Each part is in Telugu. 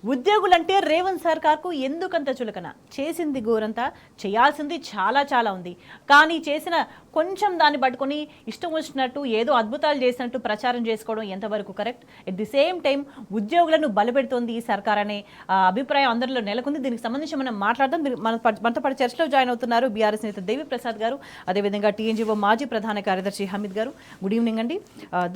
ఉద్యోగులంటే రేవంత్ సర్కార్కు ఎందుకంత చులకన? చేసింది గోరంతా, చేయాల్సింది చాలా చాలా ఉంది. కానీ చేసిన కొంచెం దాన్ని పట్టుకొని ఇష్టం వచ్చినట్టు ఏదో అద్భుతాలు చేసినట్టు ప్రచారం చేసుకోవడం ఎంతవరకు correct? At the same time ఉద్యోగులను బలపెడుతోంది ఈ సర్కార్ అనే అభిప్రాయం అందరిలో నెలకొంది. దీనికి సంబంధించి మనం మాట్లాడదాం. మనతో పాటు చర్చలో జాయిన్ అవుతున్నారు బీఆర్ఎస్ నేత దేవి ప్రసాద్ గారు, అదేవిధంగా టీఎన్జీఓ మాజీ ప్రధాన కార్యదర్శి హమీద్ గారు. గుడ్ ఈవినింగ్ అండి.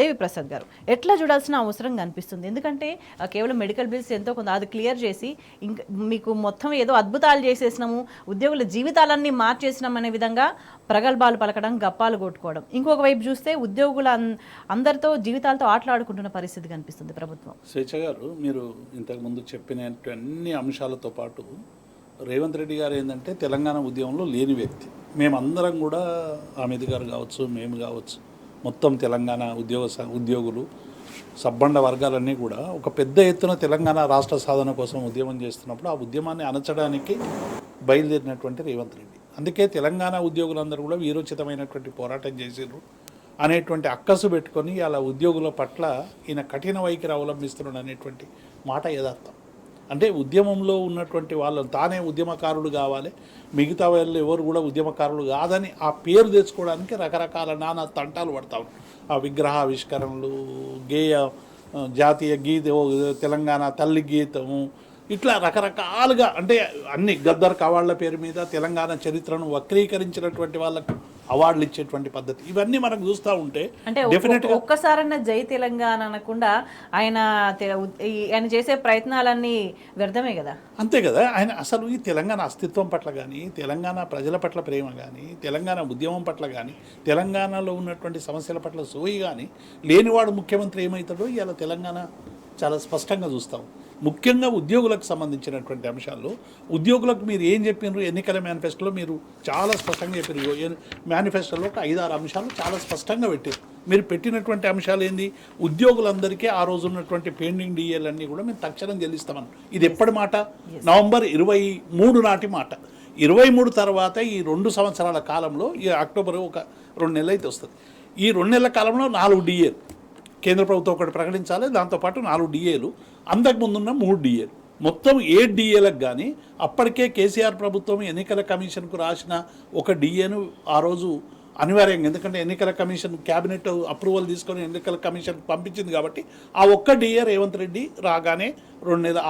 దేవి ప్రసాద్ గారు, ఎట్లా చూడాల్సిన అవసరం కనిపిస్తుంది? ఎందుకంటే కేవలం మెడికల్ బిల్స్ ఎంతో కొంత అది క్లియర్ చేసి ఇంకా మీకు మొత్తం ఏదో అద్భుతాలు చేసేసినాము, ఉద్యోగుల జీవితాలన్నీ మార్చేసినాం అనే విధంగా ప్రగల్భాలు పలకడం, గప్పాలు కొట్టుకోవడం. ఇంకొక వైపు చూస్తే ఉద్యోగుల అందరితో జీవితాలతో ఆటలాడుకుంటున్న పరిస్థితి కనిపిస్తుంది ప్రభుత్వం. స్వేచ్ఛ గారు, మీరు ఇంతకుముందు చెప్పిన అన్ని అంశాలతో పాటు రేవంత్ రెడ్డి గారు ఏంటంటే తెలంగాణ ఉద్యమంలో లేని వ్యక్తి. మేమందరం కూడా అమిత్ గారు కావచ్చు, మేము కావచ్చు, మొత్తం తెలంగాణ ఉద్యోగులు సబ్బండ వర్గాలన్నీ కూడా ఒక పెద్ద ఎత్తున తెలంగాణ రాష్ట్ర సాధన కోసం ఉద్యమం చేస్తున్నప్పుడు ఆ ఉద్యమాన్ని అణచడానికి బయలుదేరినటువంటి రేవంత్ రెడ్డి. అందుకే తెలంగాణ ఉద్యోగులందరూ కూడా వీరోచితమైనటువంటి పోరాటం చేసారు అనేటువంటి అక్కసు పెట్టుకొని అలా ఉద్యోగుల పట్ల ఈయన కఠిన వైఖరి అవలంబిస్తున్నాడు అనేటువంటి మాట యథార్థం. అంటే ఉద్యమంలో ఉన్నటువంటి వాళ్ళు తానే ఉద్యమకారుడు కావాలి, మిగతా వాళ్ళు ఎవరు కూడా ఉద్యమకారులు కాదని ఆ పేరు తెచ్చుకోవడానికి రకరకాల నానా తంటాలు పడతారు. ఆ విగ్రహావిష్కరణలు, జాతీయ తెలంగాణ తల్లి గీతము, ఇట్లా రకరకాలుగా అంటే అన్ని గద్దర్ అవార్డుల పేరు మీద తెలంగాణ చరిత్రను వక్రీకరించినటువంటి వాళ్ళకు అవార్డులు ఇచ్చేటువంటి పద్ధతి, ఇవన్నీ మనకు చూస్తూ ఉంటే డెఫినెట్గా ఒక్కసారన్నా జై తెలంగాణ అనకుండా ఆయన చేసే ప్రయత్నాలన్నీ వ్యర్థమే కదా. అంతే కదా. ఆయన అసలు ఈ తెలంగాణ అస్తిత్వం పట్ల కానీ, తెలంగాణ ప్రజల పట్ల ప్రేమ కానీ, తెలంగాణ ఉద్యమం పట్ల కానీ, తెలంగాణలో ఉన్నటువంటి సమస్యల పట్ల సోయి కానీ లేనివాడు ముఖ్యమంత్రి ఏమవుతాడో ఇలా తెలంగాణ చాలా స్పష్టంగా చూస్తాం. ముఖ్యంగా ఉద్యోగులకు సంబంధించినటువంటి అంశాల్లో ఉద్యోగులకు మీరు ఏం చెప్పినారు? ఎన్నికల మేనిఫెస్టోలో మీరు చాలా స్పష్టంగా చెప్పారు. మేనిఫెస్టోలో ఒక 5-6 అంశాలు చాలా స్పష్టంగా పెట్టారు. మీరు పెట్టినటువంటి అంశాలు ఏంది? ఉద్యోగులందరికీ ఆ రోజు ఉన్నటువంటి పెండింగ్ డిఏలన్నీ కూడా మేము తక్షణం చెల్లిస్తామని. ఇది ఎప్పటి మాట? నవంబర్ 23 నాటి మాట. 23 తర్వాత ఈ 2 సంవత్సరాల కాలంలో, ఈ అక్టోబర్ ఒక 2 నెలలు అయితే వస్తుంది. ఈ 2 నెలల కాలంలో 4 డిఏలు కేంద్ర ప్రభుత్వం ఒకటి ప్రకటించాలి, దాంతోపాటు 4 డిఏలు, అంతకుముందున్న 3 డిఏలు, మొత్తం 7 డిఏలకు కానీ అప్పటికే కేసీఆర్ ప్రభుత్వం ఎన్నికల కమిషన్కు రాసిన ఒక డిఏను ఆ రోజు అనివార్యంగా, ఎందుకంటే ఎన్నికల కమిషన్ క్యాబినెట్ అప్రూవల్ తీసుకొని ఎన్నికల కమిషన్కి పంపించింది కాబట్టి ఆ ఒక్క డిఏ రేవంత్ రెడ్డి రాగానే 2 నెలలు,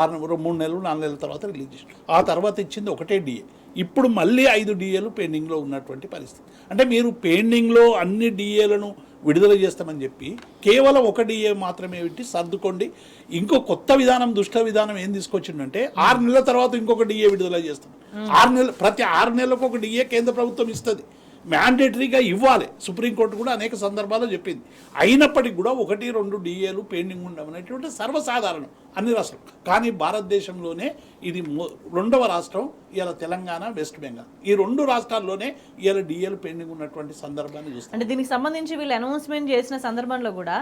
3 నెలలు, 4 నెలల తర్వాత రిలీజ్ చేసి ఆ తర్వాత ఇచ్చింది ఒకటే డిఏ. ఇప్పుడు మళ్ళీ 5 డిఏలు పెండింగ్లో ఉన్నటువంటి పరిస్థితి. అంటే మీరు పెండింగ్లో అన్ని డిఏలను విడుదల చేస్తామని చెప్పి కేవలం ఒక డిఏ మాత్రమే పెట్టి సర్దుకోండి. ఇంకో కొత్త విధానం, దుష్ట విధానం ఏం తీసుకొచ్చిందంటే 6 నెలల తర్వాత ఇంకొక డిఏ విడుదల చేస్తాం. 6 నెలలు, ప్రతి 6 నెలలకు ఒక డిఏ కేంద్ర ప్రభుత్వం ఇస్తుంది, మ్యాండేటరీగా ఇవ్వాలి. సుప్రీంకోర్టు కూడా అనేక సందర్భాల్లో చెప్పింది. అయినప్పటికీ కూడా 1-2 డిఏలు పెండింగ్ ఉండమనేటువంటి సర్వసాధారణం అన్ని రాష్ట్రాలు. కానీ భారతదేశంలోనే ఇది 2వ రాష్ట్రం ఇలా తెలంగాణ, వెస్ట్ బెంగాల్. ఈ 2 రాష్ట్రాల్లోనే ఇలా డిఏలు పెండింగ్ ఉన్నటువంటి సందర్భాన్ని చూస్తాం. అంటే దీనికి సంబంధించి వీళ్ళు అనౌన్స్మెంట్ చేసిన సందర్భంలో కూడా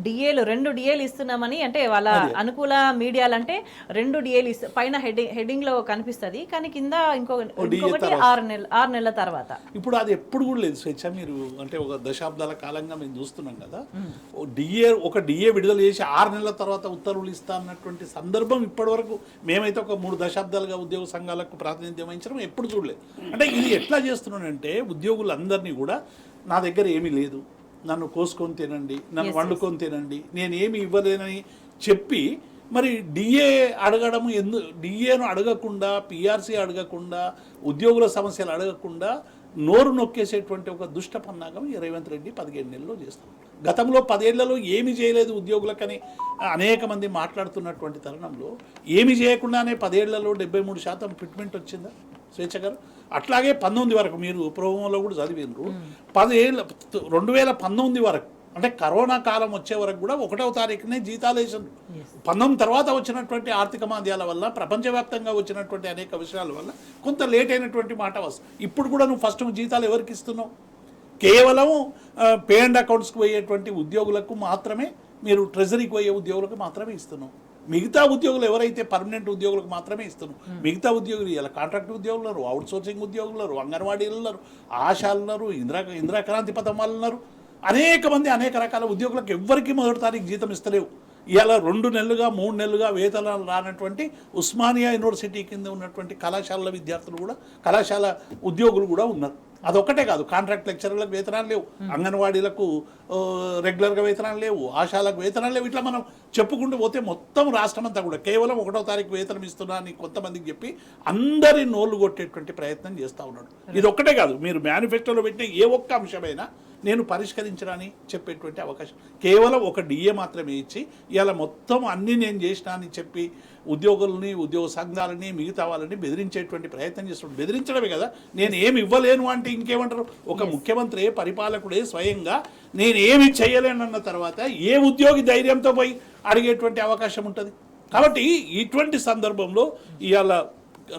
డిఏలు 2 డిఏలు ఇస్తున్నామని, అంటే వాళ్ళ అనుకూల మీడియాలంటే 2 డిఏలు పైన హెడ్డింగ్ లో కనిపిస్తుంది, కానీ కింద ఇంకొకటి 6 నెలల తర్వాత. ఇప్పుడు అది ఎప్పుడు కూడా లేదు స్వేచ్ఛ. మీరు అంటే ఒక దశాబ్దాల కాలంగా మేము చూస్తున్నాం కదా, ఒక డిఏ విడుదల చేసి 6 నెలల తర్వాత ఉత్తర్వులు ఇస్తా అన్నటువంటి సందర్భం ఇప్పటివరకు మేమైతే ఒక 3 దశాబ్దాలుగా ఉద్యోగ సంఘాలకు ప్రాతినిధ్యం వహించడం ఎప్పుడు చూడలేదు. అంటే ఇది ఎట్లా చేస్తున్నానంటే ఉద్యోగులందరినీ కూడా నా దగ్గర ఏమీ లేదు, నన్ను కోసుకొని తినండి, నన్ను వండుకొని తినండి, నేను ఏమి ఇవ్వలేనని చెప్పి మరి డిఏ అడగడం డిఏను అడగకుండా, పిఆర్సీ అడగకుండా, ఉద్యోగుల సమస్యలు అడగకుండా నోరు నొక్కేసేటువంటి ఒక దుష్ట పన్నాగం ఈ రేవంత్ రెడ్డి 15 నెలల్లో చేస్తాం. గతంలో 10 ఏళ్లలో ఏమి చేయలేదు ఉద్యోగులకని అనేక మంది మాట్లాడుతున్నటువంటి తరుణంలో ఏమి చేయకుండానే 10 ఏళ్లలో 73% ఫిట్మెంట్ వచ్చిందా స్వేచ్ఛ గారు? అట్లాగే 19 వరకు మీరు ప్రోమోలో కూడా చదివినారు. 2019 వరకు అంటే కరోనా కాలం వచ్చే వరకు కూడా 1వ తారీఖునే జీతాలు వేసారు. 19 తర్వాత వచ్చినటువంటి ఆర్థిక మాంద్యాల వల్ల, ప్రపంచవ్యాప్తంగా వచ్చినటువంటి అనేక విషయాల వల్ల కొంత లేట్ అయినటువంటి మాట వస్తుంది. ఇప్పుడు కూడా నువ్వు ఫస్ట్ జీతాలు ఎవరికి ఇస్తున్నావు? కేవలం పే అండ్ అకౌంట్స్కి పోయేటువంటి ఉద్యోగులకు మాత్రమే, మీరు ట్రెజరీకి పోయే ఉద్యోగులకు మాత్రమే ఇస్తున్నావు. మిగతా ఉద్యోగులు ఎవరైతే పర్మనెంట్ ఉద్యోగులకు మాత్రమే ఇస్తున్నాం. మిగతా ఉద్యోగులు ఇలా కాంట్రాక్ట్ ఉద్యోగులు ఉన్నారు, అవుట్ సోర్సింగ్ ఉద్యోగులు ఉన్నారు, అంగన్వాడీలు ఉన్నారు, ఆశాలు ఉన్నారు, ఇందిరాక్రాంతి పథకం వాళ్ళు ఉన్నారు, అనేక మంది అనేక రకాల ఉద్యోగులకు ఎవ్వరికి 1వ తారీఖు జీతం ఇస్తలేవు. ఇలా 2 నెలలుగా 3 నెలలుగా వేతనాలు రానటువంటి ఉస్మానియా యూనివర్సిటీ కింద ఉన్నటువంటి కళాశాలల విద్యార్థులు కూడా, కళాశాల ఉద్యోగులు కూడా ఉన్నారు. అదొక్కటే కాదు, కాంట్రాక్ట్ లెక్చరర్లకు వేతనాలు లేవు, అంగన్వాడీలకు రెగ్యులర్గా వేతనాలు లేవు, ఆశాలకు వేతనాలు లేవు. ఇట్లా మనం చెప్పుకుంటూ పోతే మొత్తం రాష్ట్రం అంతా కూడా కేవలం 1వ తారీఖు వేతనం ఇస్తున్నా అని కొంతమందికి చెప్పి అందరి నోళ్ళు కొట్టేటువంటి ప్రయత్నం చేస్తూ ఉన్నాడు. ఇది ఒక్కటే కాదు, మీరు మేనిఫెస్టోలో పెట్టిన ఏ ఒక్క అంశమైనా నేను పరిష్కరించడానికి చెప్పేటువంటి అవకాశం, కేవలం ఒక డిఏ మాత్రమే ఇచ్చి ఇలా మొత్తం అన్నీ నేను చేసినా అని చెప్పి ఉద్యోగులని, ఉద్యోగ సంఘాలని, మిగతా వాళ్ళని బెదిరించేటువంటి ప్రయత్నం చేస్తున్నాడు. బెదిరించడమే కదా, నేను ఏమి ఇవ్వలేను అంటే ఇంకేమంటారు? ఒక ముఖ్యమంత్రి, పరిపాలకుడే స్వయంగా నేను ఏమి చేయలేనన్న తర్వాత ఏ ఉద్యోగి ధైర్యంతో పోయి అడిగేటువంటి అవకాశం ఉంటుంది? కాబట్టి ఇటువంటి సందర్భంలో ఇవాళ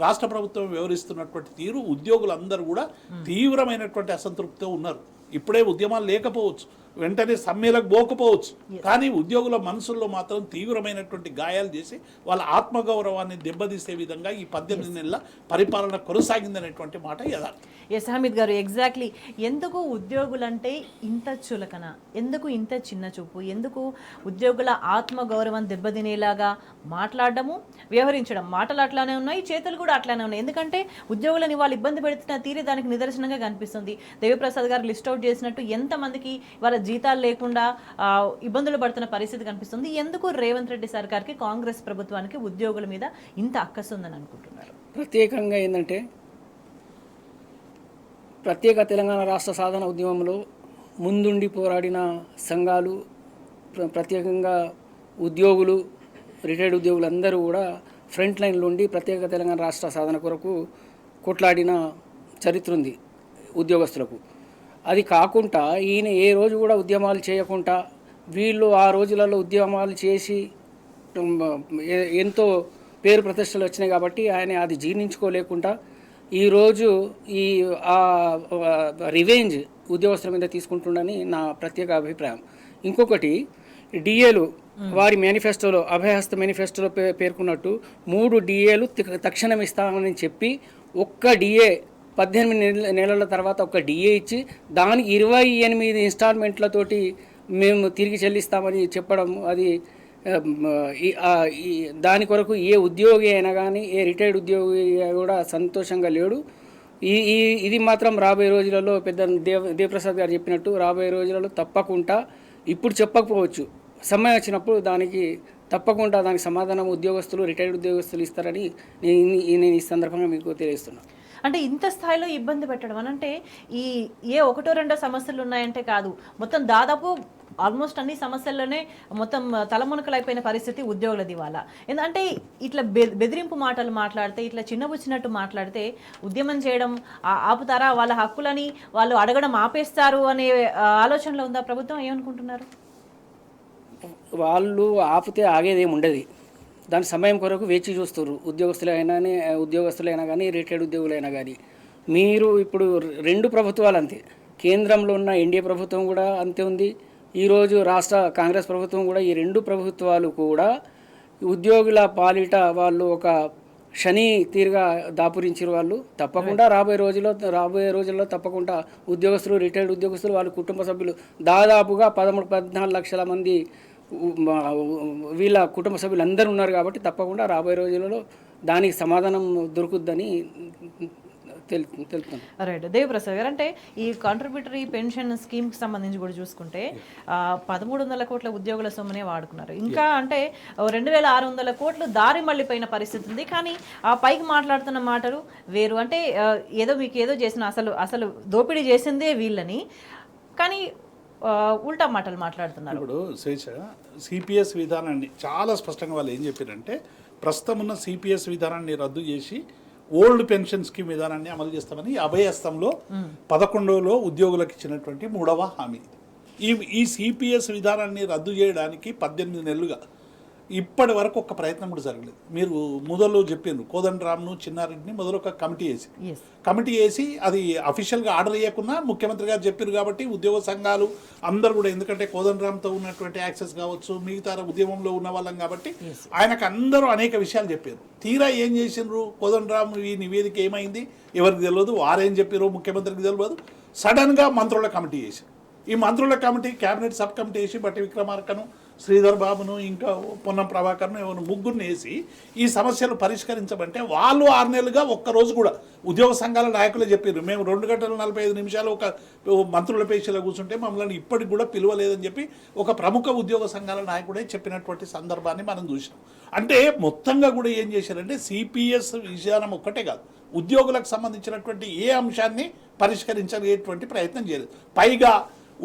రాష్ట్ర ప్రభుత్వం వ్యవహరిస్తున్నటువంటి తీరు ఉద్యోగులందరూ కూడా తీవ్రమైనటువంటి అసంతృప్తితో ఉన్నారు. ఇప్పుడే ఉద్యమాలు లేకపోవచ్చు, వెంటనే సమ్మెలకు పోకపోవచ్చు, కానీ ఉద్యోగుల మనసుల్లో మాత్రం తీవ్రమైనటువంటి గాయాలు చేసి వాళ్ళ ఆత్మగౌరవాన్ని దెబ్బతీసే విధంగా ఈ 18 నెలల పరిపాలన కొనసాగిందనేటువంటి మాట యథార్థం. ఎస్ హమీద్ గారు, ఎగ్జాక్ట్లీ ఎందుకు ఉద్యోగులంటే ఇంత చులకన, ఎందుకు ఇంత చిన్న చూపు, ఎందుకు ఉద్యోగుల ఆత్మగౌరవం దెబ్బతినేలాగా మాట్లాడడము, వ్యవహరించడం? మాటలు అట్లానే ఉన్నాయి, చేతులు కూడా అట్లానే ఉన్నాయి. ఎందుకంటే ఉద్యోగులని వాళ్ళు ఇబ్బంది పెడుతున్న తీరే దానికి నిదర్శనంగా కనిపిస్తుంది. దేవిప్రసాద్ గారు లిస్ట్ అవుట్ చేసినట్టు ఎంతమందికి వాళ్ళ జీతాలు లేకుండా ఇబ్బందులు పడుతున్న పరిస్థితి కనిపిస్తుంది. ఎందుకు రేవంత్ రెడ్డి సర్కార్కి, కాంగ్రెస్ ప్రభుత్వానికి ఉద్యోగుల మీద ఇంత అక్కసు ఉందని అనుకుంటున్నారు? ప్రత్యేకంగా ఏంటంటే, ప్రత్యేక తెలంగాణ రాష్ట్ర సాధన ఉద్యమంలో ముందుండి పోరాడిన సంఘాలు, ప్రత్యేకంగా ఉద్యోగులు, రిటైర్డ్ ఉద్యోగులు అందరూ కూడా ఫ్రంట్ లైన్లో ఉండి ప్రత్యేక తెలంగాణ రాష్ట్ర సాధన కొరకు కొట్లాడిన చరిత్ర ఉంది ఉద్యోగస్తులకు. అది కాకుండా ఈయన ఏ రోజు కూడా ఉద్యమాలు చేయకుండా, వీళ్ళు ఆ రోజులలో ఉద్యమాలు చేసి ఎంతో పేరు ప్రతిష్టలు వచ్చినాయి కాబట్టి ఆయన అది జీర్ణించుకోలేకుండా ఈరోజు ఈ రివెంజ్ ఉద్యోగస్తుల మీద తీసుకుంటుండని నా ప్రత్యేక అభిప్రాయం. ఇంకొకటి, డిఏలు వారి మేనిఫెస్టోలో, అభయహస్త మేనిఫెస్టోలో పేర్కొన్నట్టు 3 డిఏలు తక్షణం ఇస్తామని చెప్పి ఒక్క డిఏ 18 నెలల తర్వాత ఒక డిఏ ఇచ్చి దానికి 28 ఇన్స్టాల్మెంట్లతోటి మేము తిరిగి చెల్లిస్తామని చెప్పడం, అది దాని కొరకు ఏ ఉద్యోగి అయినా కానీ, ఏ రిటైర్డ్ ఉద్యోగి కూడా సంతోషంగా లేడు. ఇది మాత్రం రాబోయే రోజులలో పెద్ద దేవప్రసాద్ గారు చెప్పినట్టు రాబోయే రోజులలో తప్పకుండా, ఇప్పుడు చెప్పకపోవచ్చు, సమయం వచ్చినప్పుడు దానికి తప్పకుండా దానికి సమాధానం ఉద్యోగస్తులు, రిటైర్డ్ ఉద్యోగస్తులు ఇస్తారని నేను ఈ సందర్భంగా మీకు తెలియజేస్తున్నాను. అంటే ఇంత స్థాయిలో ఇబ్బంది పెట్టడం అని అంటే ఏ 1-2 సమస్యలు ఉన్నాయంటే కాదు, మొత్తం దాదాపు ఆల్మోస్ట్ అన్ని సమస్యల్లోనే మొత్తం తలమునకలు అయిపోయిన పరిస్థితి ఉద్యోగులది ఇవాళ. ఎందుకంటే ఇట్లా బెదిరింపు మాటలు మాట్లాడితే, ఇట్లా చిన్నబుచ్చినట్టు మాట్లాడితే ఉద్యమం చేయడం ఆపుతారా? వాళ్ళ హక్కులని వాళ్ళు అడగడం ఆపేస్తారు అనే ఆలోచనలో ఉందా ప్రభుత్వం? ఏమనుకుంటున్నారు? వాళ్ళు ఆపితే ఆగేదేమి ఉండదు. దాని సమయం కొరకు వేచి చూస్తారు ఉద్యోగస్తులైనా కానీ, రిటైర్డ్ ఉద్యోగులైనా కానీ. మీరు ఇప్పుడు 2 ప్రభుత్వాలు అంతే, కేంద్రంలో ఉన్న ఎన్డీఏ ప్రభుత్వం కూడా అంతే ఉంది, ఈరోజు రాష్ట్ర కాంగ్రెస్ ప్రభుత్వం కూడా. ఈ 2 ప్రభుత్వాలు కూడా ఉద్యోగుల పాలిట వాళ్ళు ఒక శని తీరుగా దాపురించారు. వాళ్ళు తప్పకుండా రాబోయే రోజుల్లో తప్పకుండా ఉద్యోగస్తులు, రిటైర్డ్ ఉద్యోగస్తులు, వాళ్ళ కుటుంబ సభ్యులు దాదాపుగా 13-14 లక్షల మంది వీళ్ళ కుటుంబ సభ్యులు అందరూ ఉన్నారు కాబట్టి తప్పకుండా రాబోయే రోజులలో దానికి సమాధానం దొరుకుద్దని తెలుపుతాను. రైట్. దేవప్రసాద్ గారు, అంటే ఈ కాంట్రిబ్యూటరీ పెన్షన్ స్కీమ్కి సంబంధించి కూడా చూసుకుంటే 1300 కోట్ల ఉద్యోగుల సొమ్మునే వాడుకున్నారు. ఇంకా అంటే 2600 కోట్లు దారి మళ్ళీపోయిన పరిస్థితి ఉంది. కానీ ఆ పైకి మాట్లాడుతున్న మాటలు వేరు. అంటే మీకు ఏదో చేసిన, అసలు దోపిడీ చేసిందే వీళ్ళని, కానీ ఉల్టా మాటలు మాట్లాడుతున్నారు. ఇప్పుడు స్వేచ్ఛ సిపిఎస్ విధానాన్ని చాలా స్పష్టంగా వాళ్ళు ఏం చెప్పారంటే, ప్రస్తుతం ఉన్న సిపిఎస్ విధానాన్ని రద్దు చేసి ఓల్డ్ పెన్షన్ స్కీమ్ విధానాన్ని అమలు చేస్తామని అభయహస్తంలో 11లో ఉద్యోగులకు ఇచ్చినటువంటి 3వ హామీ. ఈ సిపిఎస్ విధానాన్ని రద్దు చేయడానికి 18 నెలలుగా ఇప్పటి వరకు ఒక ప్రయత్నం కూడా జరగలేదు. మీరు మొదలు చెప్పారు, కోదండరామ్ను, చిన్నారెడ్డిని మొదలు ఒక కమిటీ వేసి అది అఫీషియల్గా ఆర్డర్ ఇవ్వకుండా ముఖ్యమంత్రి గారు చెప్పారు కాబట్టి ఉద్యోగ సంఘాలు అందరూ కూడా, ఎందుకంటే కోదండరామ్తో ఉన్నటువంటి యాక్సెస్ కావచ్చు, మిగతా ఉద్యమంలో ఉన్న వాళ్ళం కాబట్టి ఆయనకు అందరూ అనేక విషయాలు చెప్పారు. తీరా ఏం చేసినారు? కోదండరామ్ ఈ నివేదిక ఏమైంది ఎవరికి తెలియదు, వారేం చెప్పారు ముఖ్యమంత్రికి తెలియదు. సడన్గా మంత్రుల కమిటీ వేసి, ఈ మంత్రుల కమిటీ క్యాబినెట్ సబ్ కమిటీ వేసి బట్టి విక్రమార్కను శ్రీధర్ బాబును ఇంకా పొన్నం ప్రభాకర్ను ఎవరు ముగ్గురిని వేసి ఈ సమస్యలు పరిష్కరించమంటే వాళ్ళు 6 నెలలుగా ఒక్కరోజు కూడా ఉద్యోగ సంఘాల నాయకులే చెప్పారు, మేము 2 గంటల 45 నిమిషాలు ఒక మంత్రుల పేషీలో కూర్చుంటే మమ్మల్ని ఇప్పటికి కూడా పిలవలేదని చెప్పి ఒక ప్రముఖ ఉద్యోగ సంఘాల నాయకుడే చెప్పినటువంటి సందర్భాన్ని మనం చూసినాం. అంటే మొత్తంగా కూడా ఏం చేశారంటే సిపిఎస్ విధానం ఒక్కటే కాదు, ఉద్యోగులకు సంబంధించినటువంటి ఏ అంశాన్ని పరిష్కరించలేటువంటి ప్రయత్నం చేయలేదు. పైగా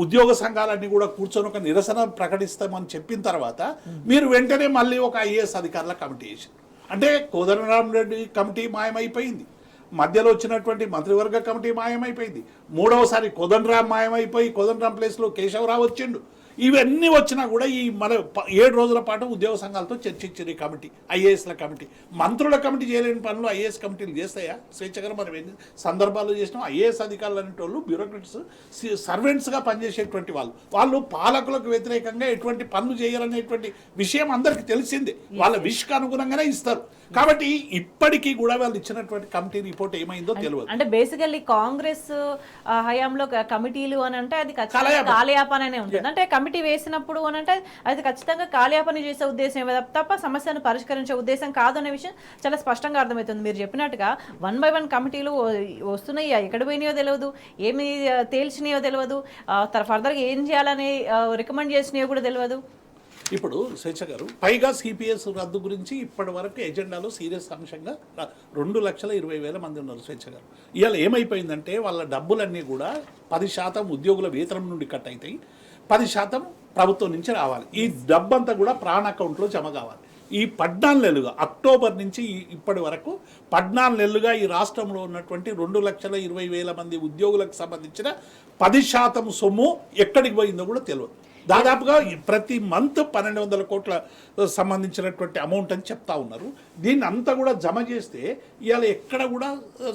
ఉద్యోగ సంఘాలన్నీ కూడా కూర్చొని ఒక నిరసన ప్రకటిస్తామని చెప్పిన తర్వాత మీరు వెంటనే మళ్ళీ ఒక ఐఏఎస్ అధికారుల కమిటీ వేసారు. అంటే కోదండరామరెడ్డి కమిటీ మాయమైపోయింది, మధ్యలో వచ్చినటువంటి మంత్రివర్గ కమిటీ మాయమైపోయింది, మూడవసారి కోదండరాం మాయమైపోయి కోదండరాం ప్లేస్లో కేశవరావు వచ్చిండు. ఇవన్నీ వచ్చినా కూడా ఈ మన 7 రోజుల పాటు ఉద్యోగ సంఘాలతో చర్చించారు ఈ కమిటీ, ఐఏఎస్ల కమిటీ. మంత్రుల కమిటీ చేయలేని పనులు ఐఏఎస్ కమిటీలు చేస్తాయా? స్వేచ్ఛగా మనం ఎన్ని సందర్భాలు చేసినాం. ఐఏఎస్ అధికారులు అనేటోళ్ళు బ్యూరోక్రట్స్, సర్వెంట్స్గా పనిచేసేటువంటి వాళ్ళు పాలకులకు వ్యతిరేకంగా ఎటువంటి పనులు చేయరనేటువంటి విషయం అందరికీ తెలిసిందే, వాళ్ళ విష్కు అనుగుణంగానే ఇస్తారు. కాబట్టి ఇప్పటికీ కూడా వాళ్ళు ఇచ్చినటువంటి కమిటీ రిపోర్ట్ ఏమైందో తెలియదు. అంటే బేసికల్లీ కాంగ్రెస్ హయాంలో కమిటీలు అని అంటే అది కాలయాపననే ఉంటుంది. అంటే కమిటీ వేసినప్పుడు అని అంటే అది ఖచ్చితంగా కాలయాపన చేసే ఉద్దేశం తప్ప సమస్యను పరిష్కరించే ఉద్దేశం కాదు అనే విషయం చాలా స్పష్టంగా అర్థమవుతుంది. మీరు చెప్పినట్టుగా 1 by 1 కమిటీలు వస్తున్నాయి, ఎక్కడ పోయినాయో తెలియదు, ఏమి తేల్చినాయో తెలియదు, ఫర్దర్గా ఏం చేయాలని రికమెండ్ చేసినాయో కూడా తెలియదు. ఇప్పుడు స్వేచ్ఛ గారు, పైగా సిపిఎస్ రద్దు గురించి ఇప్పటి వరకు ఎజెండాలో సీరియస్ అంశంగా 2,20,000 మంది ఉన్నారు స్వేచ్ఛ గారు. ఇవాళ ఏమైపోయిందంటే వాళ్ళ డబ్బులన్నీ కూడా 10% ఉద్యోగుల వేతనం నుండి కట్ అవుతాయి, 10% ప్రభుత్వం నుంచి రావాలి. ఈ డబ్బంతా కూడా ప్రాణ అకౌంట్లో జమ కావాలి. ఈ 14 నెలలుగా అక్టోబర్ నుంచి ఇప్పటి వరకు 14 నెలలుగా ఈ రాష్ట్రంలో ఉన్నటువంటి 2,20,000 మంది ఉద్యోగులకు సంబంధించిన 10% సొమ్ము ఎక్కడికి పోయిందో కూడా తెలియదు. దాదాపుగా ప్రతి మంత్ 1,200 కోట్ల సంబంధించినటువంటి అమౌంట్ అని చెప్తా ఉన్నారు. దీన్ని అంతా కూడా జమ చేస్తే ఇవాళ ఎక్కడ కూడా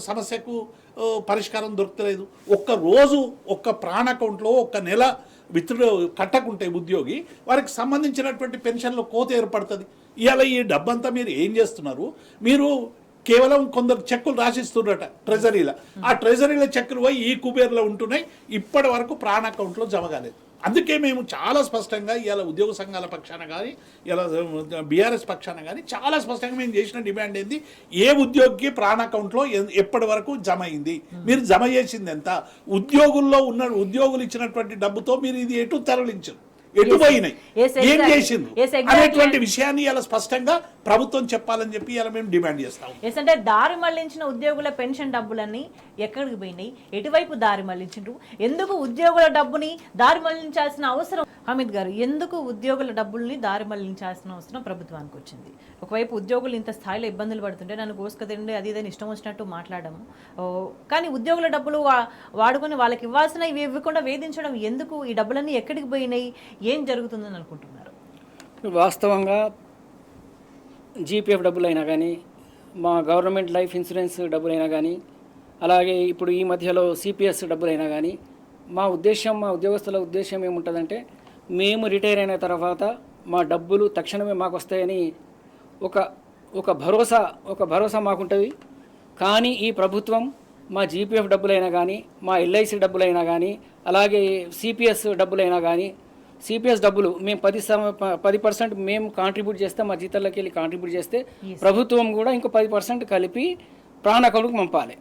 సమస్యకు పరిష్కారం దొరకలేదు. ఒక్క రోజు ఒక్క ప్రాణ అకౌంట్లో ఒక్క నెల విత్డ్రా కట్టకుంటే ఉద్యోగి వారికి సంబంధించినటువంటి పెన్షన్లో కోత ఏర్పడుతుంది. ఇవాళ ఈ డబ్బంతా మీరు ఏం చేస్తున్నారు? మీరు కేవలం కొందరు చెక్కులు రాసిస్తున్నారట ట్రెజరీలో, ఆ ట్రెజరీలో చెక్కులు పోయి ఈ కుబేర్లో ఉంటున్నాయి, ఇప్పటి వరకు ప్రాణ అకౌంట్లో జమ కాలేదు. అందుకే మేము చాలా స్పష్టంగా ఇవాళ ఉద్యోగ సంఘాల పక్షాన కానీ ఇలా బీఆర్ఎస్ పక్షాన కానీ చాలా స్పష్టంగా మేము చేసిన డిమాండ్ ఏంది, ఏ ఉద్యోగికి ప్రాణ అకౌంట్లో ఎప్పటి వరకు జమ అయింది, మీరు జమ చేసింది ఎంత, ఉద్యోగుల్లో ఉన్న ఉద్యోగులు ఇచ్చినటువంటి డబ్బుతో మీరు ఇది ఎటు తరలించరు, ఎటు పోయినాయి, ఏం చేసింది అనేటువంటి విషయాన్ని ఇలా స్పష్టంగా ప్రభుత్వం చెప్పాలని చెప్పి ఇలా మేము డిమాండ్ చేస్తాం. అంటే దారి మళ్లించిన ఉద్యోగుల పెన్షన్ డబ్బులన్నీ ఎక్కడికి పోయినాయి, ఎటువైపు దారి మళ్లించిండ్రు, ఎందుకు ఉద్యోగుల డబ్బుని దారి మళ్లించాల్సిన అవసరం, హమీద్ గారు ఎందుకు ఉద్యోగుల డబ్బుల్ని దారి మళ్లించాల్సిన అవసరం ప్రభుత్వానికి వచ్చింది? ఒకవైపు ఉద్యోగులు ఇంత స్థాయిలో ఇబ్బందులు పడుతుంటే నన్ను కోసుకదండి అది ఇదని ఇష్టం వచ్చినట్టు మాట్లాడము, కానీ ఉద్యోగుల డబ్బులు వాడుకొని వాళ్ళకి ఇవ్వాల్సిన ఇవి ఇవ్వకుండా వేధించడం ఎందుకు? ఈ డబ్బులన్నీ ఎక్కడికి పోయినాయి, ఏం జరుగుతుందని అనుకుంటున్నారు? వాస్తవంగా జీపీఎఫ్ డబ్బులైనా కానీ, మా గవర్నమెంట్ లైఫ్ ఇన్సూరెన్స్ డబ్బులైనా కానీ, అలాగే ఇప్పుడు ఈ మధ్యలో సిపిఎస్ డబ్బులైనా కానీ, మా ఉద్యోగస్తుల ఉద్దేశం ఏముంటుందంటే మేము రిటైర్ అయిన తర్వాత మా డబ్బులు తక్షణమే మాకు వస్తాయని ఒక భరోసా మాకుంటుంది. కానీ ఈ ప్రభుత్వం మా జీపీఎఫ్ డబ్బులైనా కానీ, మా ఎల్ఐసి డబ్బులైనా కానీ, అలాగే సిపిఎస్ డబ్బులైనా కానీ, సిపిఎస్ డబ్బులు మేము 10% మేము కాంట్రిబ్యూట్ చేస్తే, మా జీతాల్లోకి వెళ్ళి కాంట్రిబ్యూట్ చేస్తే ప్రభుత్వం కూడా ఇంకో 10% కలిపి ప్రాణ అకౌంట్కి పంపాలి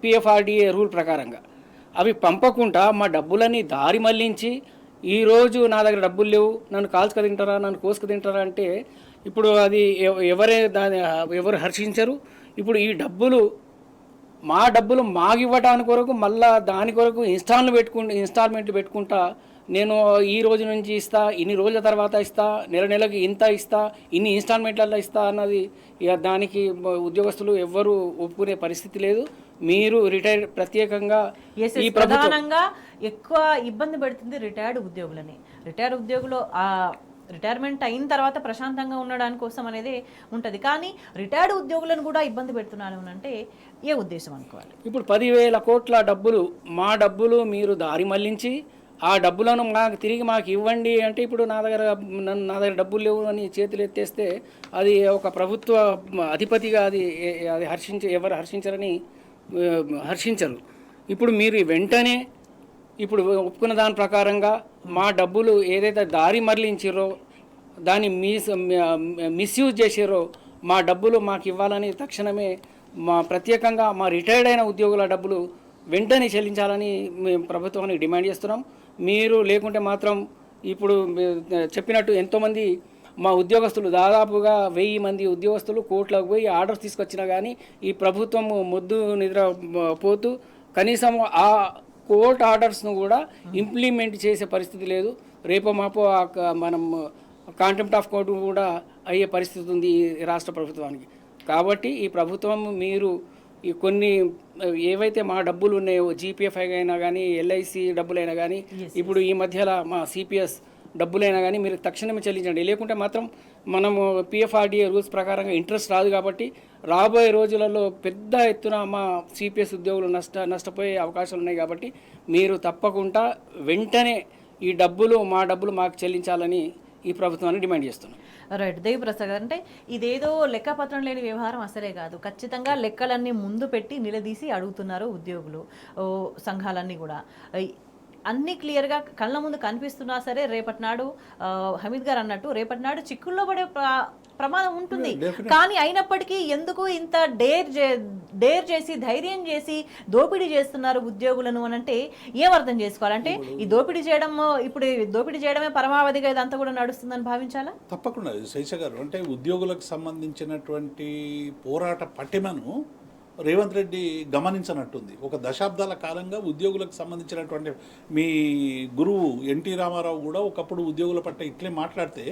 పిఎఫ్ఆర్డిఏ రూల్ ప్రకారంగా. అవి పంపకుండా మా డబ్బులని దారి మళ్లించి ఈరోజు నా దగ్గర డబ్బులు లేవు, నన్ను కాల్చుకు తింటారా, నన్ను కోసుకు తింటారా అంటే ఇప్పుడు అది ఎవరు హర్షించరు. ఇప్పుడు ఈ డబ్బులు మా డబ్బులు మాగివ్వడానికి కొరకు మళ్ళా దాని కొరకు ఇన్స్టాల్మెంట్లు పెట్టుకుంటా, నేను ఈ రోజు నుంచి ఇస్తా, ఇన్ని రోజుల తర్వాత ఇస్తా, నెలకి ఇంత ఇస్తా, ఇన్ని ఇన్స్టాల్మెంట్లలో ఇస్తా అన్నది ఇక దానికి ఉద్యోగస్తులు ఎవ్వరూ ఒప్పుకునే పరిస్థితి లేదు. మీరు రిటైర్ ప్రత్యేకంగా ఈ ప్రధానంగా ఎక్కువ ఇబ్బంది పెడుతుంది రిటైర్డ్ ఉద్యోగులని. రిటైర్డ్ ఉద్యోగులు రిటైర్మెంట్ అయిన తర్వాత ప్రశాంతంగా ఉండడానికి కోసం అనేది ఉంటుంది, కానీ రిటైర్డ్ ఉద్యోగులను కూడా ఇబ్బంది పెడుతున్నాను అంటే ఏ ఉద్దేశం అనుకోవాలి? ఇప్పుడు 10,000 కోట్ల డబ్బులు మా డబ్బులు మీరు దారి మళ్లించి ఆ డబ్బులను తిరిగి మాకు ఇవ్వండి అంటే ఇప్పుడు నా దగ్గర డబ్బులు లేవు అని చేతులు ఎత్తేస్తే అది ఒక ప్రభుత్వ అధిపతిగా అది ఎవరు హర్షించరు. ఇప్పుడు మీరు వెంటనే ఇప్పుడు ఒప్పుకున్న దాని ప్రకారంగా మా డబ్బులు ఏదైతే దారి మరలించారో దాన్ని మిస్యూజ్ చేసారో మా డబ్బులు మాకు ఇవ్వాలని తక్షణమే ప్రత్యేకంగా మా రిటైర్డ్ అయిన ఉద్యోగుల డబ్బులు వెంటనే చెల్లించాలని మేము ప్రభుత్వానికి డిమాండ్ చేస్తున్నాం. మీరు లేకుంటే మాత్రం ఇప్పుడు చెప్పినట్టు ఎంతోమంది మా ఉద్యోగస్తులు దాదాపుగా 1000 మంది ఉద్యోగస్తులు కోర్టులకు పోయి ఆర్డర్స్ తీసుకొచ్చినా కానీ ఈ ప్రభుత్వం మొద్దు నిద్ర పోతూ కనీసం ఆ కోర్టు ఆర్డర్స్ను కూడా ఇంప్లిమెంట్ చేసే పరిస్థితి లేదు. రేపో మాపో మనం కాంటెంప్ట్ ఆఫ్ కోర్టు కూడా అయ్యే పరిస్థితి ఉంది ఈ రాష్ట్ర ప్రభుత్వానికి. కాబట్టి ఈ ప్రభుత్వం మీరు ఈ కొన్ని ఏవైతే మా డబ్బులు ఉన్నాయో జీపీఎఫ్ఐ అయినా కానీ ఎల్ఐసి డబ్బులైనా కానీ ఇప్పుడు ఈ మధ్యలో మా సిపిఎస్ డబ్బులైనా కానీ మీరు తక్షణమే చెల్లించండి. లేకుంటే మాత్రం మనము పిఎఫ్ఆర్డిఏ రూల్స్ ప్రకారంగా ఇంట్రెస్ట్ రాదు. కాబట్టి రాబోయే రోజులలో పెద్ద ఎత్తున మా సిపిఎస్ ఉద్యోగులు నష్టపోయే అవకాశాలు ఉన్నాయి. కాబట్టి మీరు తప్పకుండా వెంటనే ఈ డబ్బులు మా డబ్బులు మాకు చెల్లించాలని ఈ ప్రభుత్వాన్ని డిమాండ్ చేస్తున్నాం. రైట్ దేవిప్రసాద్ గారు, అంటే ఇదేదో లెక్కపత్రం లేని వ్యవహారం అసలే కాదు. ఖచ్చితంగా లెక్కలన్నీ ముందు పెట్టి నిలదీసి అడుగుతున్నారు ఉద్యోగులు, సంఘాలన్నీ కూడా. అన్నీ క్లియర్గా కళ్ళ ముందు కనిపిస్తున్నా సరే రేపటి నాడు హమీద్ గారు అన్నట్టు రేపటి నాడు చిక్కుల్లో పడే ప్రమాదం ఉంటుంది. కానీ అయినప్పటికీ ఎందుకు ఇంత డేర్ చేసి ధైర్యం చేసి దోపిడీ చేస్తున్నారు ఉద్యోగులను అని అంటే ఏం అర్థం చేసుకోవాలంటే ఈ దోపిడీ చేయడం, ఇప్పుడు దోపిడీ చేయడమే పరమావధిగా ఇదంతా కూడా నడుస్తుందని భావించాలా? తప్పకుండా శేష గారు, అంటే ఉద్యోగులకు సంబంధించినటువంటి పోరాట పటిమను రేవంత్ రెడ్డి గమనించనట్టుంది. ఒక దశాబ్దాల కాలంగా ఉద్యోగులకు సంబంధించినటువంటి మీ గురువు ఎన్టీ రామారావు కూడా ఒకప్పుడు ఉద్యోగుల పట్ల ఇట్లే మాట్లాడితే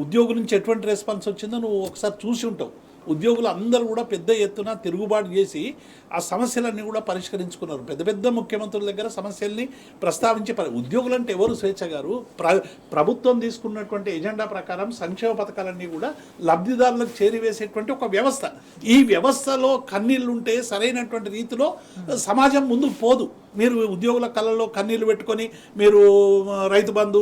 ఉద్యోగుల నుంచి ఎటువంటి రెస్పాన్స్ వచ్చిందో నువ్వు ఒకసారి చూసి ఉంటావు. ఉద్యోగులు అందరూ కూడా పెద్ద ఎత్తున తిరుగుబాటు చేసి ఆ సమస్యలన్నీ కూడా పరిష్కరించుకున్నారు. పెద్ద పెద్ద ముఖ్యమంత్రుల దగ్గర సమస్యల్ని ప్రస్తావించి ఉద్యోగులు అంటే ఎవరు స్వేచ్ఛ గారు? ప్రభుత్వం తీసుకున్నటువంటి ఎజెండా ప్రకారం సంక్షేమ పథకాలన్నీ కూడా లబ్ధిదారులకు చేరివేసేటువంటి ఒక వ్యవస్థ. ఈ వ్యవస్థలో కన్నీళ్లుంటే సరైనటువంటి రీతిలో సమాజం ముందుకు పోదు. మీరు ఉద్యోగుల కళ్ళలో కన్నీళ్లు పెట్టుకొని మీరు రైతు బంధు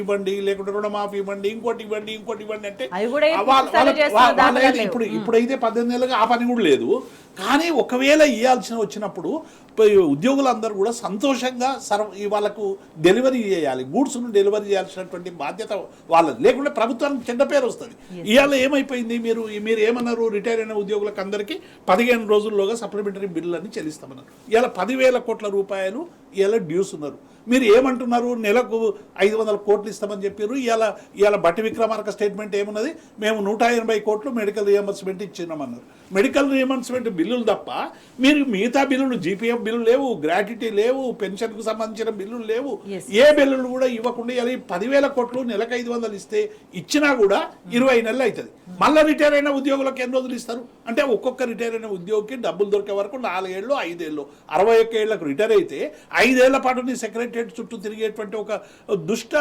ఇవ్వండి, లేకుంటే రుణమాఫీ ఇవ్వండి, ఇంకోటి ఇవ్వండి అంటే ఇప్పుడైతే 18 ఏళ్ళుగా ఆ పని కూడా లేదు. కానీ ఒకవేళ ఇవ్వాల్సిన వచ్చినప్పుడు ఉద్యోగులందరూ కూడా సంతోషంగా వాళ్ళకు డెలివరీ చేయాలి, గూడ్స్ను డెలివరీ చేయాల్సినటువంటి బాధ్యత వాళ్ళది. లేకుంటే ప్రభుత్వానికి చెడ్డ పేరు వస్తుంది. ఇవాళ ఏమైపోయింది, మీరు ఏమన్నారు, రిటైర్ అయిన ఉద్యోగులకు అందరికీ 15 రోజుల్లోగా సప్లిమెంటరీ బిల్లులన్నీ చెల్లిస్తామన్నారు. ఇవాళ 10,000 కోట్ల రూపాయలు ఇవాళ డ్యూస్ ఉన్నారు. మీరు ఏమంటున్నారు, నెలకు 500 కోట్లు ఇస్తామని చెప్పారు. ఇవాళ బట్టి విక్రమార్క స్టేట్మెంట్ ఏమున్నది, మేము 180 కోట్లు మెడికల్ రియంబర్స్మెంట్ ఇచ్చినామన్నారు. మెడికల్ రియంబర్స్మెంట్ బిల్లులు తప్ప మీరు మిగతా బిల్లులు, జీపీఎఫ్ బిల్లు లేవు, గ్రాట్యుటీ లేవు, పెన్షన్కు సంబంధించిన బిల్లులు లేవు, ఏ బిల్లులు కూడా ఇవ్వకుండా ఇలా 10,000 కోట్లు నెలకు 500 ఇస్తే ఇచ్చినా కూడా 20 నెలలు అవుతుంది. మళ్ళీ రిటైర్ అయిన ఉద్యోగులకు ఎన్ని రోజులు ఇస్తారు అంటే ఒక్కొక్క రిటైర్ అయిన ఉద్యోగికి డబ్బులు దొరికే వరకు 4 ఏళ్ళు 5 ఏళ్ళు 61 ఏళ్లకు రిటైర్ అయితే 5 ఏళ్ల పాటు నీ సెక్రటరియట్ చుట్టూ తిరిగేటువంటి ఒక దుష్ట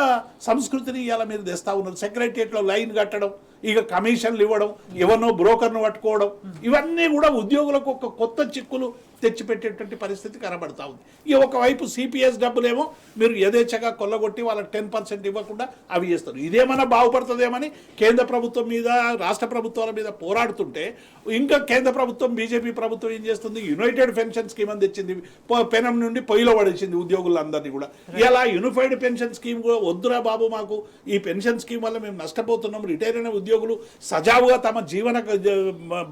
సంస్కృతిని ఇవాళ మీరు తెస్తా ఉన్నారు. సెక్రటరియట్లో లైన్ కట్టడం, ఇక కమిషన్లు ఇవ్వడం, ఎవరినో బ్రోకర్ను పట్టుకోవడం, ఇవన్నీ కూడా ఉద్యోగులకు ఒక కొత్త చిక్కులు తెచ్చిపెట్టేటువంటి పరిస్థితి కనబడతా ఉంది. ఈ ఒకవైపు సిపిఎస్ డబ్బులేమో మీరు యథేచ్ఛగా కొల్లగొట్టి వాళ్ళకి 10% ఇవ్వకుండా అవి చేస్తారు. ఇదేమన్నా బాగుపడుతుందేమని కేంద్ర ప్రభుత్వం మీద, రాష్ట్ర ప్రభుత్వాల మీద పోరాడుతుంటే ఇంకా కేంద్ర ప్రభుత్వం, బీజేపీ ప్రభుత్వం ఏం చేస్తుంది, యునైటెడ్ పెన్షన్ స్కీమ్ అని తెచ్చింది. పెనం నుండి పొయ్యిలో పడేసింది ఉద్యోగులందరినీ కూడా. ఇలా యూనిఫైడ్ పెన్షన్ స్కీమ్ కూడా వద్దురా బాబు, మాకు ఈ పెన్షన్ స్కీమ్ వల్ల మేము నష్టపోతున్నాం, రిటైర్ అయిన ఉద్యోగులు సజావుగా తమ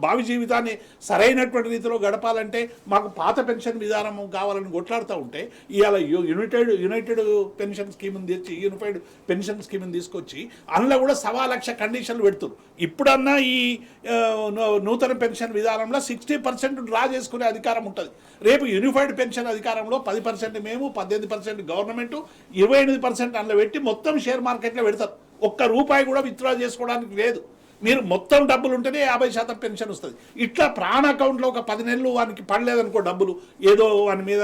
భావి జీవితాన్ని సరైనటువంటి రీతిలో గడపాలంటే మాకు పాత పెన్షన్ విధానం కావాలని కొట్లాడుతూ ఉంటే ఇవాళ యునైటెడ్ పెన్షన్ స్కీమ్ని తెచ్చి, యూనిఫైడ్ పెన్షన్ స్కీమ్ని తీసుకొచ్చి అందులో కూడా 1,00,000 కండిషన్లు పెడుతున్నారు. ఇప్పుడన్నా ఈ నూతన పెన్షన్ విధానంలో 60% డ్రా చేసుకునే అధికారం ఉంటుంది. రేపు యూనిఫైడ్ పెన్షన్ అధికారంలో 10% మేము, 18% గవర్నమెంట్, 28% అందులో పెట్టి మొత్తం షేర్ మార్కెట్లో పెడతారు. ₹1 కూడా విత్డ్రా చేసుకోవడానికి లేదు. మీరు మొత్తం డబ్బులు ఉంటేనే 50% పెన్షన్ వస్తుంది. ఇట్లా ప్రాణ అకౌంట్లో ఒక 10 నెలలు వానికి పడలేదనుకో డబ్బులు, ఏదో వాని మీద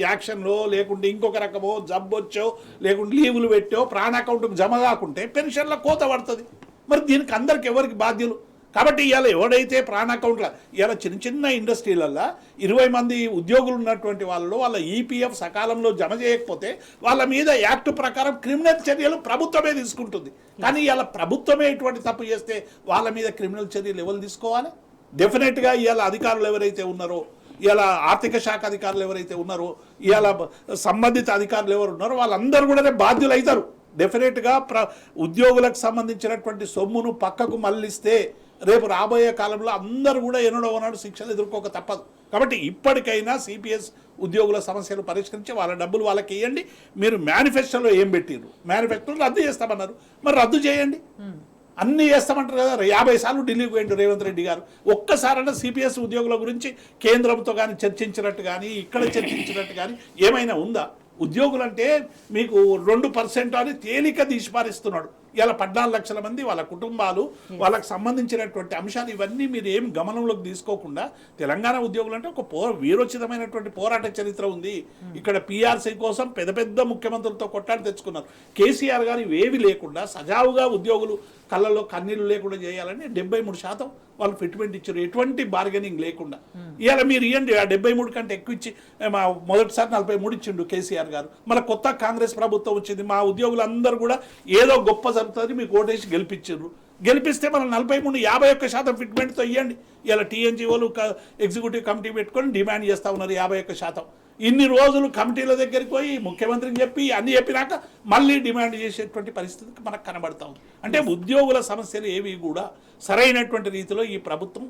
యాక్షన్లో లేకుంటే ఇంకొక రకమో జబ్బు వచ్చో లేకుంటే లీవులు పెట్టో ప్రాణ అకౌంట్కి జమ కాకుంటే పెన్షన్లో కోత పడుతుంది. మరి దీనికి అందరికి ఎవరికి బాధ్యులు? కాబట్టి ఇవాళ ఎవడైతే ప్రాణ అకౌంట్లో ఇవాళ చిన్న చిన్న ఇండస్ట్రీలల్లో 20 మంది ఉద్యోగులు ఉన్నటువంటి వాళ్ళలో వాళ్ళ ఈపీఎఫ్ సకాలంలో జమ చేయకపోతే వాళ్ళ మీద యాక్ట్ ప్రకారం క్రిమినల్ చర్యలు ప్రభుత్వమే తీసుకుంటుంది. కానీ ఇవాళ ప్రభుత్వమే ఇటువంటి తప్పు చేస్తే వాళ్ళ మీద క్రిమినల్ చర్యలు ఎవరు తీసుకోవాలి? డెఫినెట్గా ఇవాళ అధికారులు ఎవరైతే ఉన్నారో, ఇవాళ ఆర్థిక శాఖ అధికారులు ఎవరైతే ఉన్నారో, ఇవాళ సంబంధిత అధికారులు ఎవరు ఉన్నారో వాళ్ళందరూ కూడా బాధ్యులు అవుతారు. డెఫినెట్గా ఉద్యోగులకు సంబంధించినటువంటి సొమ్మును పక్కకు మళ్ళిస్తే రేపు రాబోయే కాలంలో అందరూ కూడా ఎన్నడో నాడు శిక్షలు ఎదుర్కోక తప్పదు. కాబట్టి ఇప్పటికైనా సిపిఎస్ ఉద్యోగుల సమస్యలు పరిష్కరించి వాళ్ళ డబ్బులు వాళ్ళకి ఇవ్వండి. మీరు మేనిఫెస్టోలో ఏం పెట్టిర్రు? మేనిఫెస్టోలో రద్దు చేస్తామన్నారు, మరి రద్దు చేయండి. అన్నీ చేస్తామంటారు కదా. 50 సార్లు ఢిల్లీకి పోయిండు రేవంత్ రెడ్డి గారు. ఒక్కసారైనా సిపిఎస్ ఉద్యోగుల గురించి కేంద్రంతో కానీ చర్చించినట్టు కానీ ఇక్కడ చర్చించినట్టు కానీ ఏమైనా ఉందా? ఉద్యోగులంటే మీకు 2% అని తేలిక తీసిపారిస్తున్నాడు. ఇలా 14 లక్షల మంది వాళ్ళ కుటుంబాలు, వాళ్ళకి సంబంధించినటువంటి అంశాలు ఇవన్నీ మీరు ఏం గమనంలోకి తీసుకోకుండా తెలంగాణ ఉద్యోగులు అంటే ఒక వీరోచితమైనటువంటి పోరాట చరిత్ర ఉంది. ఇక్కడ పిఆర్సీ కోసం పెద్ద పెద్ద ముఖ్యమంత్రులతో కొట్టాడి తెచ్చుకున్నారు. కేసీఆర్ గారు ఇవేవి లేకుండా సజావుగా ఉద్యోగులు కళ్ళలో కన్నీళ్లు లేకుండా చేయాలని 73% వాళ్ళు ఫిట్మెంట్ ఇచ్చారు, ఎటువంటి బార్గెనింగ్ లేకుండా. ఇవాళ మీరు ఇవ్వండి, ఆ 73 కంటే ఎక్కువ ఇచ్చి మొదటిసారి 43 ఇచ్చిండు కేసీఆర్ గారు. మళ్ళీ కొత్త కాంగ్రెస్ ప్రభుత్వం వచ్చింది, మా ఉద్యోగులందరూ కూడా ఏదో గొప్ప జరుగుతుంది మీకు ఓటేసి గెలిపించారు. గెలిపిస్తే మనం 43 51% ఫిట్మెంట్తో ఇవ్వండి. ఇలా టీఎన్జీఓలు ఎగ్జిక్యూటివ్ కమిటీ పెట్టుకొని డిమాండ్ చేస్తూ ఉన్నారు 51%. ఇన్ని రోజులు కమిటీల దగ్గరికి పోయి ముఖ్యమంత్రికి చెప్పి అన్ని చెప్పినాక మళ్ళీ డిమాండ్ చేసేటువంటి పరిస్థితి మనకు కనబడతా ఉంది. అంటే ఉద్యోగుల సమస్యలు ఏవి కూడా సరైనటువంటి రీతిలో ఈ ప్రభుత్వం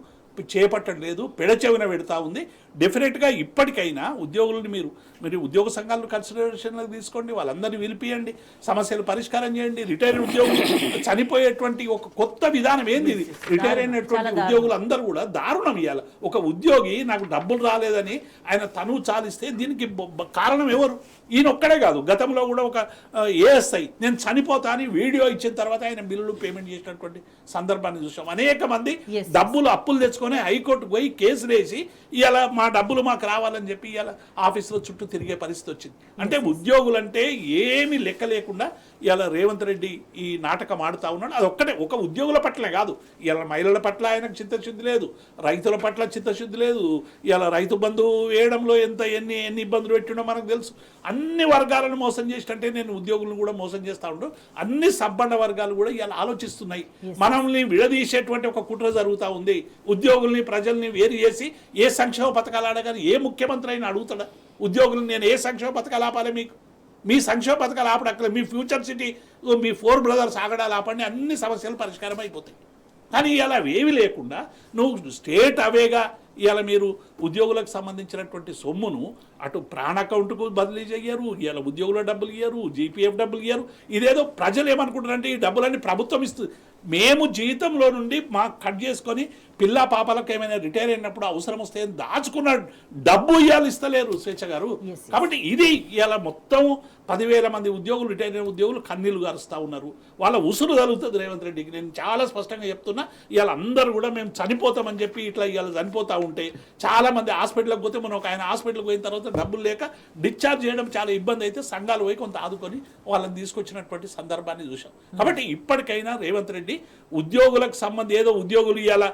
చేపట్టడం లేదు, పెడచెవిన పెడతా ఉంది. డెఫినెట్గా ఇప్పటికైనా ఉద్యోగులను మీరు ఉద్యోగ సంఘాలను కన్సిడరేషన్లోకి తీసుకోండి, వాళ్ళందరినీ పిలిపియండి, సమస్యలు పరిష్కారం చేయండి. రిటైర్డ్ ఉద్యోగులు చనిపోయేటువంటి ఒక కొత్త విధానం ఏంది ఇది? రిటైర్ అయినటువంటి ఉద్యోగులు అందరూ కూడా దారుణం ఇవ్వాలి. ఒక ఉద్యోగి నాకు డబ్బులు రాలేదని ఆయన తనువు చాలిస్తే దీనికి కారణం ఎవరు? ఈయన ఒక్కడే కాదు, గతంలో కూడా ఒక ఏఎస్ఐ నేను చనిపోతా అని వీడియో ఇచ్చిన తర్వాత ఆయన బిల్లులు పేమెంట్ చేసినటువంటి సందర్భాన్ని చూసాం. అనేక మంది డబ్బులు అప్పులు తెచ్చుకొని హైకోర్టుకు పోయి కేసులు వేసి ఇవాళ మా డబ్బులు మాకు రావాలని చెప్పి ఇవాళ ఆఫీసులో చుట్టూ తిరిగే పరిస్థితి వచ్చింది. అంటే ఉద్యోగులంటే ఏమీ లెక్క లేకుండా ఇవాళ రేవంత్ రెడ్డి ఈ నాటకం ఆడుతూ ఉన్నాడు. అది ఒక్కటే, ఒక ఉద్యోగుల పట్లే కాదు, ఇవాళ మహిళల పట్ల ఆయనకు చిత్తశుద్ధి లేదు, రైతుల పట్ల చిత్తశుద్ధి లేదు. ఇవాళ రైతు బంధు వేయడంలో ఎన్ని ఇబ్బందులు పెట్టిండో మనకు తెలుసు. అన్ని వర్గాలను మోసం చేసినట్టే నేను ఉద్యోగులను కూడా మోసం చేస్తూ ఉంటాను. అన్ని సబ్బండ వర్గాలు కూడా ఇవాళ ఆలోచిస్తున్నాయి. మనల్ని విడదీసేటువంటి ఒక కుట్ర జరుగుతూ ఉంది. ఉద్యోగుల్ని ప్రజల్ని వేరు చేసి ఏ సంక్షేమ పథకాలు ఆడగానే ఏ ముఖ్యమంత్రి అయినా అడుగుతాడా ఉద్యోగులను నేను ఏ సంక్షేమ పథకాలు ఆపాలి? మీకు మీ సంక్షేమ పథకాలు ఆపడక్కలే, మీ ఫ్యూచర్ సిటీ, మీ 4 బ్రదర్స్ ఆగడాలు ఆపండి, అన్ని సమస్యలు పరిష్కారం అయిపోతాయి. కానీ ఇలా ఏవి లేకుండా నువ్వు స్టేట్ అవేగా ఇవాళ మీరు ఉద్యోగులకు సంబంధించినటువంటి సొమ్మును అటు ప్రాణ అకౌంట్కు బదిలీ చేయరు, ఇవాళ ఉద్యోగుల డబ్బులు ఇయ్యరు, జీపీఎఫ్ డబ్బులు ఇయ్యరు. ఇదేదో ప్రజలు ఏమనుకుంటారంటే ఈ డబ్బులన్నీ ప్రభుత్వం ఇస్తుంది, మేము జీతంలో నుండి మాకు కట్ చేసుకొని పిల్ల పాపలకు ఏమైనా రిటైర్ అయినప్పుడు అవసరం వస్తే దాచుకున్న డబ్బు ఇవ్వాలి, ఇస్తలేరు స్వేచ్ఛ గారు. కాబట్టి ఇది ఇవాళ మొత్తం 10,000 మంది ఉద్యోగులు, రిటైర్ అయిన ఉద్యోగులు కన్నీళ్లు గారుస్తూ ఉన్నారు. వాళ్ళ ఉసురు జరుగుతుంది రేవంత్ రెడ్డికి. నేను చాలా స్పష్టంగా చెప్తున్నా, ఇవాళ అందరూ కూడా మేము చనిపోతామని చెప్పి ఇట్లా ఇవాళ చనిపోతూ ఉంటే చాలామంది హాస్పిటల్కి పోతే మనం ఒక ఆయన హాస్పిటల్కి పోయిన తర్వాత డబ్బులు లేక డిశ్చార్జ్ చేయడం చాలా ఇబ్బంది అయితే సంఘాలు పోయి కొంత ఆదుకొని వాళ్ళని తీసుకొచ్చినటువంటి సందర్భాన్ని చూసాం. కాబట్టి ఇప్పటికైనా రేవంత్ రెడ్డి ఉద్యోగులకు సంబంధించి ఏదో ఉద్యోగులు ఇవాళ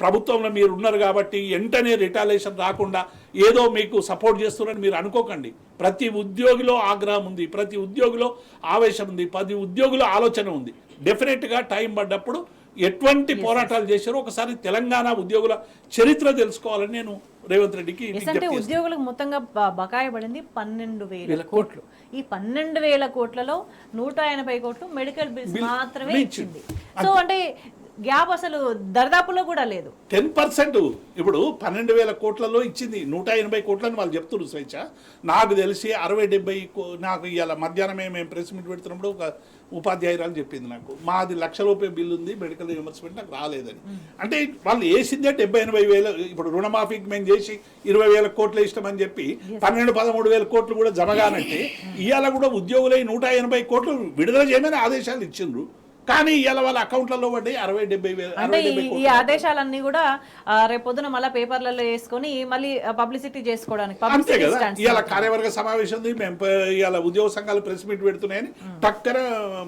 ప్రభుత్వంలో మీరు ఉన్నారు కాబట్టి వెంటనే రిటాలియేషన్ రాకుండా ఏదో మీకు సపోర్ట్ చేస్తున్నారని మీరు అనుకోకండి. ప్రతి ఉద్యోగిలో ఆగ్రహం ఉంది, ప్రతి ఉద్యోగిలో ఆవేశం ఉంది, ప్రతి ఉద్యోగుల ఆలోచన ఉంది. డెఫినెట్గా టైం పడ్డప్పుడు ఎటువంటి పోరాటాలు చేశారో ఒకసారి తెలంగాణ ఉద్యోగుల చరిత్ర తెలుసుకోవాలని నేను రేవంత్ రెడ్డికి అంటే ఉద్యోగులకు మొత్తంగా బకాయి పడింది 12,000 కోట్లు. ఈ 12,000 కోట్లలో 180 కోట్లు మెడికల్ బిల్స్ మాత్రమే ఇచ్చింది. సో అంటే గ్యాప్ అసలు దర్దాపులో కూడా లేదు. 10% ఇప్పుడు 12,000 కోట్లలో ఇచ్చింది 180 కోట్లని వాళ్ళు చెప్తున్నారు స్వేచ్ఛ. నాకు తెలిసి 60-70 నాకు ఇవాళ మధ్యాహ్నమే మేము ప్రెస్ మీట్ పెడుతున్నప్పుడు ఒక ఉపాధ్యాయురాలు చెప్పింది నాకు, మాది ₹1,00,000 బిల్లు ఉంది మెడికల్ రియంబర్స్మెంట్ నాకు రాలేదని. అంటే వాళ్ళు వేసిందే 70-80 వేలు. ఇప్పుడు రుణమాఫీకి మేము చేసి 20,000 కోట్లు ఇష్టమని చెప్పి 12-13 కోట్లు కూడా జమగానంటే ఇవాళ కూడా ఉద్యోగులై 180 కోట్లు విడుదల చేయమని ఆదేశాలు ఇచ్చిండ్రు. కానీ ఇవాళ వాళ్ళ అకౌంట్లలో పడ్డాయి 60-70 వేలు. అంటే ఈ ఆదేశాలన్నీ కూడా రేపొద్దున మళ్ళీ పేపర్లలో వేసుకొని మళ్ళీ పబ్లిసిటీ చేసుకోవడానికి అంతే కదా. ఇవాళ కార్యవర్గ సమావేశం ఉంది, మేము ఇవాళ ఉద్యోగ సంఘాలు ప్రెస్ మీట్ పెడుతున్నాయని పక్కన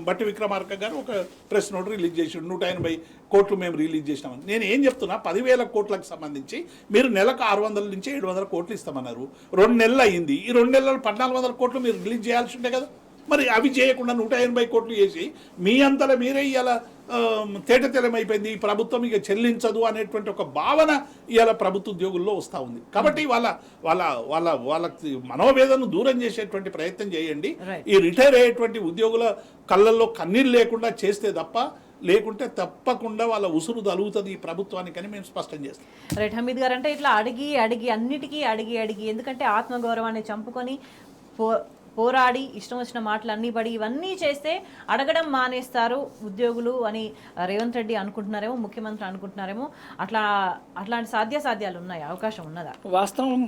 బట్టి విక్రమార్క గారు ఒక ప్రెస్ నోట్ రిలీజ్ చేసి 180 కోట్లు మేము రిలీజ్ చేసినామని. నేను ఏం చెప్తున్నా, 10,000 కోట్లకు సంబంధించి మీరు నెలకు 600 నుంచి 700 కోట్లు ఇస్తామన్నారు. 2 నెలలు అయింది. ఈ 2 నెలలు 1,400 కోట్లు మీరు రిలీజ్ చేయాల్సి ఉంటే కదా. మరి అవి చేయకుండా 180 కోట్లు చేసి మీ అంతలో మీరే ఇవాళ తేటతెల్లమైపోయింది, ఈ ప్రభుత్వం ఇక చెల్లించదు అనేటువంటి ఒక భావన ఇవాళ ప్రభుత్వ ఉద్యోగుల్లో వస్తూ ఉంది. కాబట్టి వాళ్ళ మనోవేదనను దూరం చేసేటువంటి ప్రయత్నం చేయండి. ఈ రిటైర్ అయ్యేటువంటి ఉద్యోగుల కళ్ళల్లో కన్నీళ్ళు లేకుండా చేస్తే లేకుంటే తప్పకుండా వాళ్ళ ఉసురు తలుగుతుంది ఈ ప్రభుత్వానికని మేము స్పష్టం చేస్తాం. రైట్ హమీద్ గారు, అంటే ఇట్లా అడిగి అన్నిటికీ అడిగి ఎందుకంటే ఆత్మగౌరవాన్ని చంపుకొని పోరాడి ఇష్టం వచ్చిన మాటలు అన్నీ పడి ఇవన్నీ చేస్తే అడగడం మానేస్తారు ఉద్యోగులు అని రేవంత్ రెడ్డి అనుకుంటున్నారేమో, ముఖ్యమంత్రి అనుకుంటున్నారేమో. అట్లాంటి సాధ్యాలు ఉన్నాయి, అవకాశం ఉన్నదా? వాస్తవం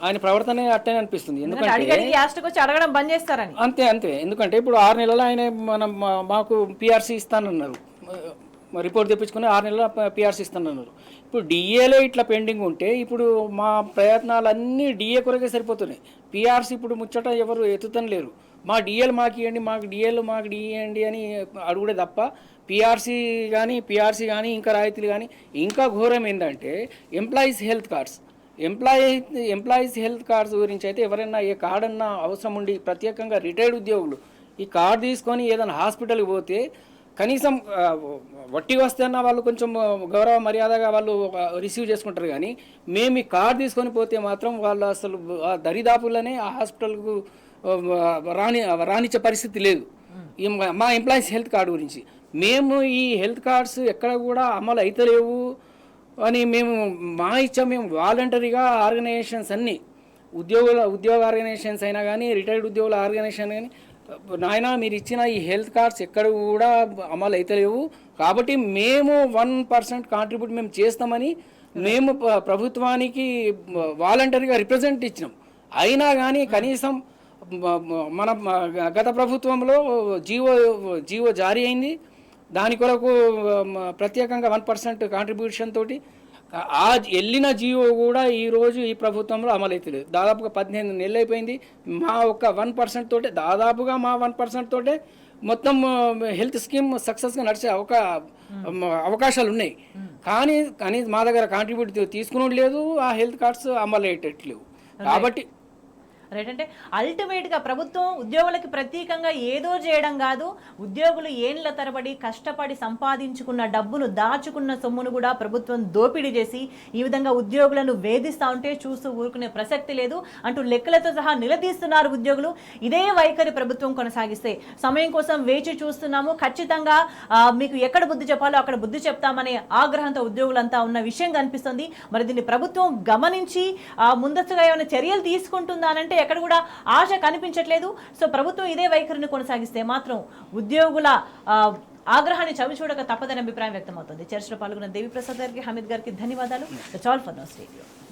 ఆయన ప్రవర్తన అట్టనే అనిపిస్తుంది. ఎందుకంటే వచ్చి అడగడం బంద్ చేస్తారని. అంతే. ఎందుకంటే ఇప్పుడు 6 నెలలు ఆయన మాకు పిఆర్సీ ఇస్తానన్నారు, రిపోర్ట్ తెప్పించుకుని 6 నెలల పిఆర్సీ ఇస్తానన్నారు. ఇప్పుడు డిఏలో ఇట్లా పెండింగ్ ఉంటే ఇప్పుడు మా ప్రయత్నాలన్నీ డిఏ కొరకే సరిపోతున్నాయి. పిఆర్సీ ఇప్పుడు ముచ్చట ఎవరు ఎత్తుతని లేరు. మా డిఏలు మాకు ఇవ్వండి, మాకు డిఏయండి అని అడుగుడే తప్ప పిఆర్సీ కానీ ఇంకా రాయితీలు కానీ. ఇంకా ఘోరం ఏంటంటే ఎంప్లాయీస్ హెల్త్ కార్డ్స్ గురించి అయితే ఎవరైనా ఏ కార్డు అన్నా అవసరం ఉండి ప్రత్యేకంగా రిటైర్డ్ ఉద్యోగులు ఈ కార్డు తీసుకొని ఏదైనా హాస్పిటల్కి పోతే కనీసం వట్టి వస్తేనా వాళ్ళు కొంచెం గౌరవ మర్యాదగా వాళ్ళు రిసీవ్ చేసుకుంటారు. కానీ మేము ఈ కార్డు తీసుకొని పోతే మాత్రం వాళ్ళు అసలు ఆ దరిదాపులనే ఆ హాస్పిటల్కు రానిచ్చే పరిస్థితి లేదు. మా ఎంప్లాయీస్ హెల్త్ కార్డు గురించి మేము ఈ హెల్త్ కార్డ్స్ ఎక్కడ కూడా అమలు అవుతలేవు అని మేము వాలంటరీగా ఆర్గనైజేషన్స్ అన్నీ ఉద్యోగ ఆర్గనైజేషన్స్ అయినా కానీ రిటైర్డ్ ఉద్యోగుల ఆర్గనైజేషన్ కానీ నాయన మీరు ఇచ్చిన ఈ హెల్త్ కార్డ్స్ ఎక్కడ కూడా అమలు అవుతలేవు కాబట్టి మేము 1% కాంట్రిబ్యూట్ మేము చేస్తామని మేము ప్రభుత్వానికి వాలంటరీగా రిప్రజెంట్ ఇచ్చినాం. అయినా కానీ కనీసం మన గత ప్రభుత్వంలో జీవో జారీ అయింది. దాని కొరకు ప్రత్యేకంగా 1% కాంట్రిబ్యూషన్ తోటి వెళ్ళిన జియో కూడా ఈరోజు ఈ ప్రభుత్వంలో అమలవుతలేదు. దాదాపుగా 18 నెలలు అయిపోయింది. మా ఒక్క 1% తోటే దాదాపుగా మా 1% తోటే మొత్తం హెల్త్ స్కీమ్ సక్సెస్గా నడిచే అవకాశాలు ఉన్నాయి. కానీ మా దగ్గర కాంట్రిబ్యూట్ తీసుకుని లేదు, ఆ హెల్త్ కార్డ్స్ అమలు అయ్యేటట్లేవు. కాబట్టి రైట్, అంటే అల్టిమేట్గా ప్రభుత్వం ఉద్యోగులకి ప్రత్యేకంగా ఏదో చేయడం కాదు, ఉద్యోగులు ఏండ్ల తరబడి కష్టపడి సంపాదించుకున్న డబ్బును దాచుకున్న సొమ్మును కూడా ప్రభుత్వం దోపిడీ చేసి ఈ విధంగా ఉద్యోగులను వేధిస్తూ ఉంటే చూస్తూ ఊరుకునే ప్రసక్తి లేదు అంటూ లెక్కలతో సహా నిలదీస్తున్నారు ఉద్యోగులు. ఇదే వైఖరి ప్రభుత్వం కొనసాగిస్తే సమయం కోసం వేచి చూస్తున్నాము, ఖచ్చితంగా మీకు ఎక్కడ బుద్ధి చెప్పాలో అక్కడ బుద్ధి చెప్తామనే ఆగ్రహంతో ఉద్యోగులంతా ఉన్న విషయం కనిపిస్తుంది. మరి దీన్ని ప్రభుత్వం గమనించి ముందస్తుగా ఏమైనా చర్యలు తీసుకుంటుందానంటే ఎక్కడ కూడా ఆశ కనిపించట్లేదు. సో ప్రభుత్వం ఇదే వైఖరిని కొనసాగిస్తే మాత్రం ఉద్యోగుల ఆగ్రహాన్ని చవిచూడక తప్పదనే అభిప్రాయం వ్యక్తమవుతుంది. చర్చలో పాల్గొన్న దేవి ప్రసాద్ గారికి, హమీద్ గారికి ధన్యవాదాలు. That's all for now. Stay tuned.